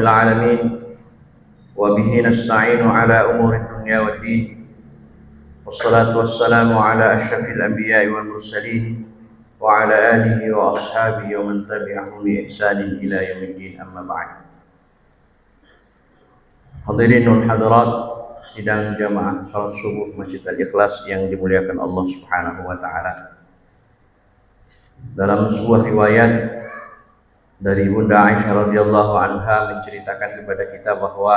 العالمين وبه نستعين على أمور الدنيا والدين والصلاة والسلام على أشرف الأنبياء والمرسلين وعلى آله وأصحابه ومن تبعهم بإحسان إلى يوم الدين أما بعد. Hadirin wal hadirat sidang jamaah salat subuh Masjid Al-Ikhlas yang dimuliakan Allah Subhanahu wa taala. Dalam sebuah riwayat dari Bunda Aisyah radhiyallahu anha menceritakan kepada kita bahwa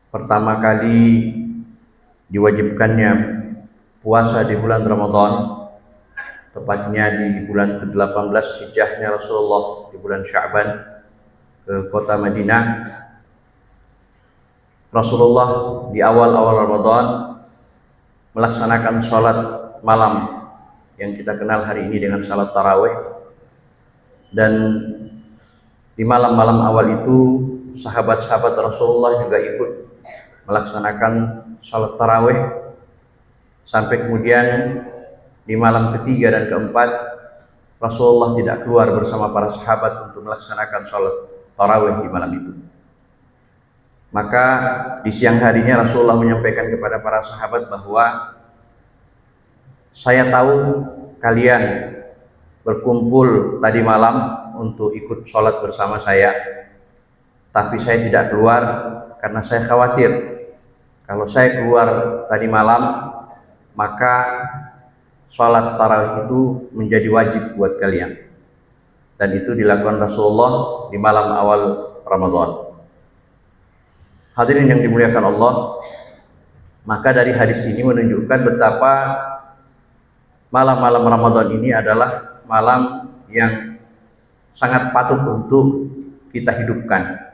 pertama kali diwajibkannya puasa di bulan Ramadan, tepatnya di bulan ke-18 hijrahnya Rasulullah, di bulan Sya'ban, ke kota Madinah. Rasulullah di awal-awal Ramadan melaksanakan sholat malam yang kita kenal hari ini dengan salat tarawih, dan di malam-malam awal itu sahabat-sahabat Rasulullah juga ikut melaksanakan salat tarawih sampai kemudian di malam ketiga dan keempat Rasulullah tidak keluar bersama para sahabat untuk melaksanakan salat tarawih di malam itu. Maka di siang harinya Rasulullah menyampaikan kepada para sahabat bahwa saya tahu kalian berkumpul tadi malam untuk ikut sholat bersama saya, tapi saya tidak keluar karena saya khawatir kalau saya keluar tadi malam maka sholat tarawih itu menjadi wajib buat kalian. Dan itu dilakukan Rasulullah di malam awal Ramadan. Hadirin yang dimuliakan Allah, maka dari hadis ini menunjukkan betapa malam-malam Ramadan ini adalah malam yang sangat patut untuk kita hidupkan.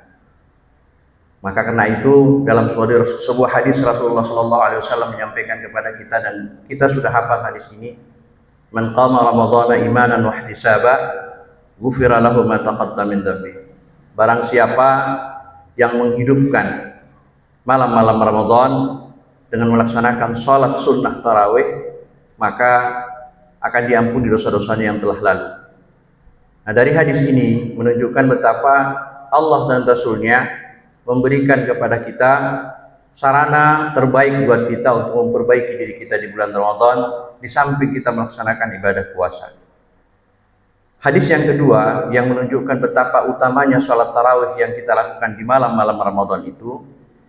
Maka karena itu dalam sebuah hadis Rasulullah SAW menyampaikan kepada kita, dan kita sudah hafal hadis ini, man qama ramadhana imanan wa ihtisaba ghufira lahu ma taqaddama min dhanbi. Barang siapa yang menghidupkan malam-malam Ramadan dengan melaksanakan sholat sunnah tarawih, maka akan diampuni dosa-dosanya yang telah lalu. Nah, dari hadis ini menunjukkan betapa Allah dan Rasul-Nya memberikan kepada kita sarana terbaik buat kita untuk memperbaiki diri kita di bulan Ramadan, di samping kita melaksanakan ibadah puasa. Hadis yang kedua yang menunjukkan betapa utamanya sholat tarawih yang kita lakukan di malam-malam Ramadan itu,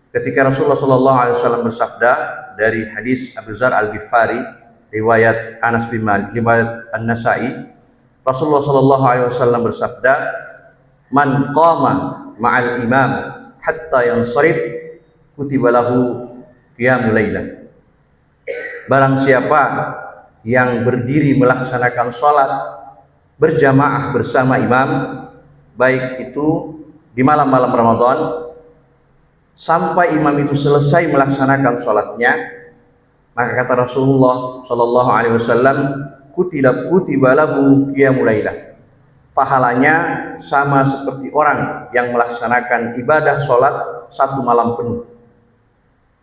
ketika Rasulullah SAW bersabda dari hadis Abu Dzar Al-Ghifari, riwayat Anas bin Malik, riwayat An-Nasa'i, Rasulullah SAW bersabda, man qama ma'al imam hatta yansharif kutiba lahu qiyamul lailah. Barang siapa yang berdiri melaksanakan sholat berjamaah bersama imam, baik itu di malam-malam Ramadan sampai imam itu selesai melaksanakan sholatnya, maka kata Rasulullah SAW, kutiba lahu qiyamul lailah. Pahalanya sama seperti orang yang melaksanakan ibadah sholat satu malam penuh.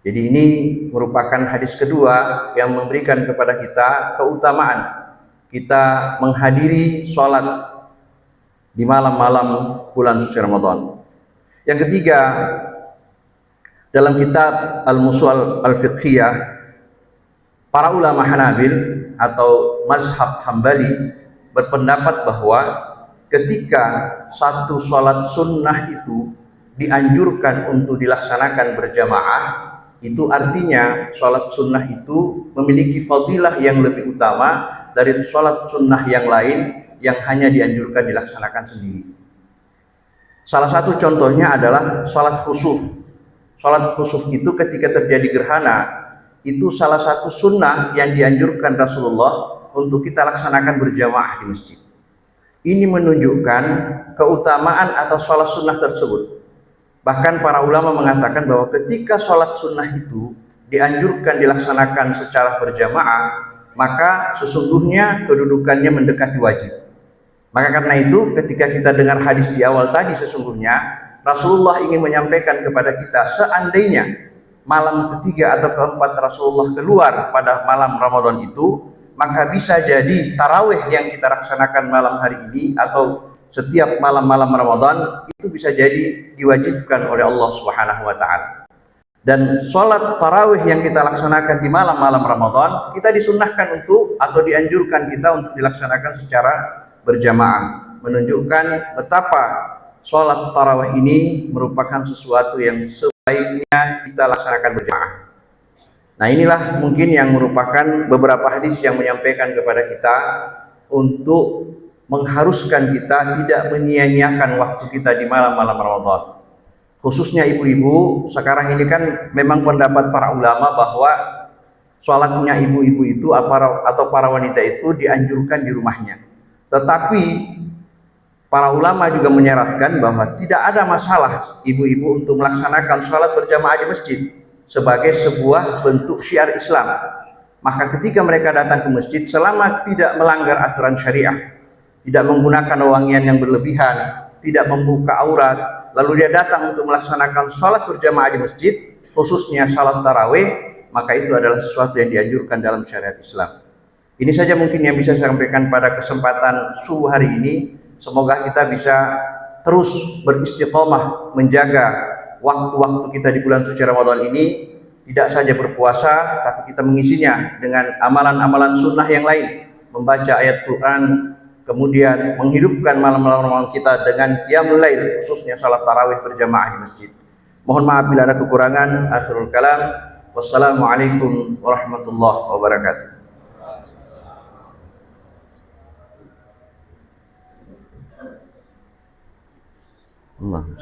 Jadi ini merupakan hadis kedua yang memberikan kepada kita keutamaan kita menghadiri sholat di malam-malam bulan suci Ramadan. Yang ketiga, dalam kitab Al-Mushal Al-Fiqhiyah, para ulama Hanabil atau mazhab Hambali berpendapat bahwa ketika satu sholat sunnah itu dianjurkan untuk dilaksanakan berjamaah, itu artinya sholat sunnah itu memiliki fadilah yang lebih utama dari sholat sunnah yang lain yang hanya dianjurkan dilaksanakan sendiri. Salah satu contohnya adalah sholat khusuf. Sholat khusuf itu ketika terjadi gerhana, itu salah satu sunnah yang dianjurkan Rasulullah untuk kita laksanakan berjamaah di masjid. Ini menunjukkan keutamaan atas sholat sunnah tersebut. Bahkan para ulama mengatakan bahwa ketika sholat sunnah itu dianjurkan dilaksanakan secara berjamaah, maka sesungguhnya kedudukannya mendekati wajib. Maka karena itu ketika kita dengar hadis di awal tadi, sesungguhnya Rasulullah ingin menyampaikan kepada kita, seandainya malam ketiga atau keempat Rasulullah keluar pada malam Ramadan itu, maka bisa jadi tarawih yang kita laksanakan malam hari ini atau setiap malam-malam Ramadan itu bisa jadi diwajibkan oleh Allah Subhanahu wa taala. Dan sholat tarawih yang kita laksanakan di malam-malam Ramadan, kita disunnahkan untuk atau dianjurkan kita untuk dilaksanakan secara berjamaah, menunjukkan betapa sholat tarawih ini merupakan sesuatu yang sebaiknya kita laksanakan berjamaah. Nah, inilah mungkin yang merupakan beberapa hadis yang menyampaikan kepada kita untuk mengharuskan kita tidak menyia-nyiakan waktu kita di malam-malam Ramadan. Khususnya ibu-ibu, sekarang ini kan memang pendapat para ulama bahwa sholatnya ibu-ibu itu atau para wanita itu dianjurkan di rumahnya. Tetapi para ulama juga menyarankan bahwa tidak ada masalah ibu-ibu untuk melaksanakan sholat berjamaah di masjid sebagai sebuah bentuk syiar Islam. Maka ketika mereka datang ke masjid, selama tidak melanggar aturan syariah, tidak menggunakan wangian yang berlebihan, tidak membuka aurat, lalu dia datang untuk melaksanakan sholat berjamaah di masjid, khususnya sholat tarawih, maka itu adalah sesuatu yang dianjurkan dalam syariat Islam. Ini saja mungkin yang bisa saya sampaikan pada kesempatan subuh hari ini. Semoga kita bisa terus beristiqomah menjaga waktu-waktu kita di bulan suci Ramadan ini, tidak saja berpuasa, tapi kita mengisinya dengan amalan-amalan sunnah yang lain, membaca ayat Quran, kemudian menghidupkan malam-malam Ramadan kita dengan qiyamul lail, khususnya salat tarawih berjamaah di masjid. Mohon maaf bila ada kekurangan. Akhirul kalam. Wassalamualaikum warahmatullahi wabarakatuh. Allahumma